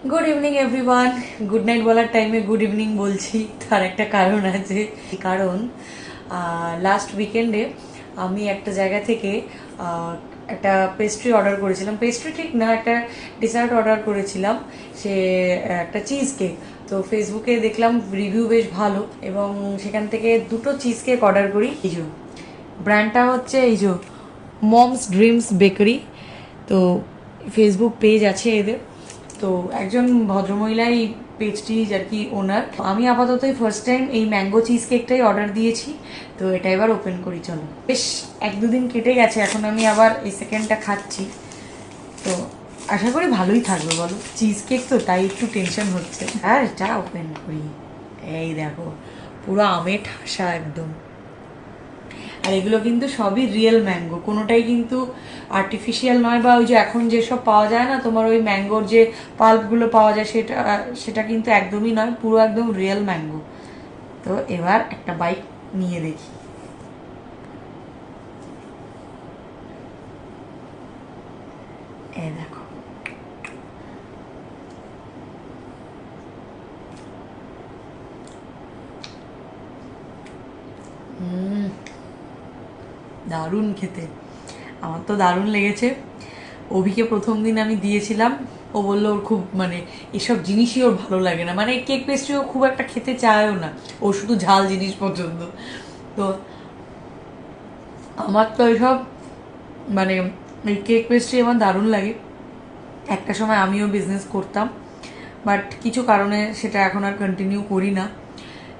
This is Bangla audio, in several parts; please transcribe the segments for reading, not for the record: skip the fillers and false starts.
Good evening everyone. Good night বলার টাইমে গুড ইভিনিং বলছি, তার একটা কারণ আছে। কারণ লাস্ট উইকেন্ডে আমি একটা জায়গা থেকে একটা পেস্ট্রি অর্ডার করেছিলাম। পেস্ট্রি ঠিক না, একটা ডেজার্ট অর্ডার করেছিলাম, সে একটা চিজ কেক। তো ফেসবুকে দেখলাম রিভিউ বেশ ভালো, এবং সেখান থেকে দুটো চিজ কেক অর্ডার করি। এই যে ব্র্যান্ডটা হচ্ছে এই যে মমস ড্রিমস বেকারি। তো ফেসবুক পেজ আছে এদের। তো একজন ভদ্রমহিলা এই পেজটির আর কি ওনার। আমি আপাতত ফার্স্ট টাইম এই ম্যাঙ্গো চিজ কেকটাই অর্ডার দিয়েছি। তো এটা এবার ওপেন করি, চলো। বেশ এক দুদিন কেটে গেছে, এখন আমি আবার এই সেকেন্ডটা খাচ্ছি। তো আশা করি ভালোই থাকবে, বলো। চিজ কেক তো, তাই একটু টেনশন হচ্ছে। আর এটা ওপেন করি, এই দেখো পুরো আমে ঠাসা একদম। আর এগুলো কিন্তু সবই রিয়েল ম্যাঙ্গো, কোনোটাই কিন্তু আর্টিফিশিয়াল নয়, বা ওই যে এখন যেসব পাওয়া যায় না তোমার ওই ম্যাঙ্গোর যে পাল্পগুলো পাওয়া যায়, সেটা সেটা কিন্তু একদমই নয়, পুরো একদম রিয়েল ম্যাঙ্গো। তো এবার একটা বাইট নিয়ে দেখি। এ দেখো, দারুণ খেতে, আমার তো দারুণ লেগেছে। অভিকে প্রথম দিন আমি দিয়েছিলাম, ও বললো ওর খুব মানে এসব জিনিসই ওর ভালো লাগে না, মানে কেক পেস্ট্রিও খুব একটা খেতে চায়ও না, ও শুধু ঝাল জিনিস পছন্দ। তো আমার তো এসব মানে এই কেক পেস্ট্রি আমার দারুণ লাগে। একটা সময় আমিও বিজনেস করতাম, বাট কিছু কারণে সেটা এখন আর কন্টিনিউ করি না।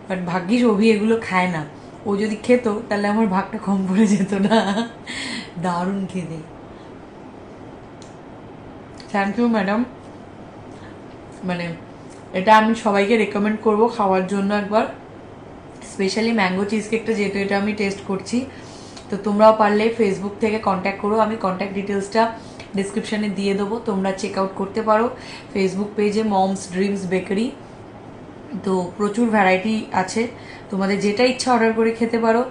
বাট ভাগ্যিস অভি এগুলো খায় না, ও যদি খেত তাহলে আমার ভাগটা কম পড়ে যেত না। দারুণ খেতে, থ্যাংক ইউ ম্যাডাম। মানে এটা আমি সবাইকে রেকমেন্ড করব খাওয়ার জন্য একবার, স্পেশালি ম্যাঙ্গো চিজ কেকটা, যেহেতু এটা আমি টেস্ট করছি। তো তোমরাও পারলে ফেসবুক থেকে কন্ট্যাক্ট করো, আমি কন্ট্যাক্ট ডিটেলসটা ডিসক্রিপশানে দিয়ে দেবো, তোমরা চেক আউট করতে পারো ফেসবুক পেজে মমস ড্রিমস বেকারি। তো প্রচুর ভ্যারাইটি আছে, তোমাদের যেটা ইচ্ছা অর্ডার করে খেতে পারো।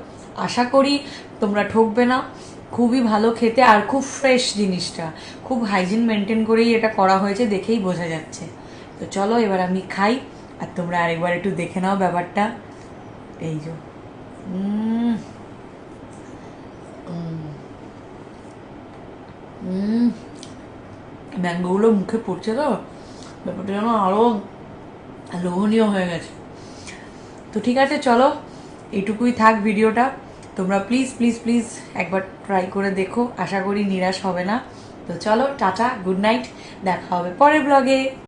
আশা করি তোমরা ঠকবে না, খুবই ভালো খেতে, আর খুব ফ্রেশ জিনিসটা, খুব হাইজিন মেনটেন করেই এটা করা হয়েছে, দেখেই বোঝা যাচ্ছে। তো চলো এবার আমি খাই, আর তোমরা আরেকবার একটু দেখে নাও ব্যাপারটা। এই যে ম্যাঙ্গোগুলো মুখে পড়ছে তো, ব্যাপারটা যেন আরও লোভনীয় হয়ে গেছে। তো ঠিক আছে, চলো এইটুকুই থাক ভিডিওটা। তোমরা প্লিজ প্লিজ প্লিজ একবার ট্রাই করে দেখো, আশা করি নিরাশ হবে না। তো চলো টাটা, গুড নাইট, দেখা হবে পরের ব্লগে।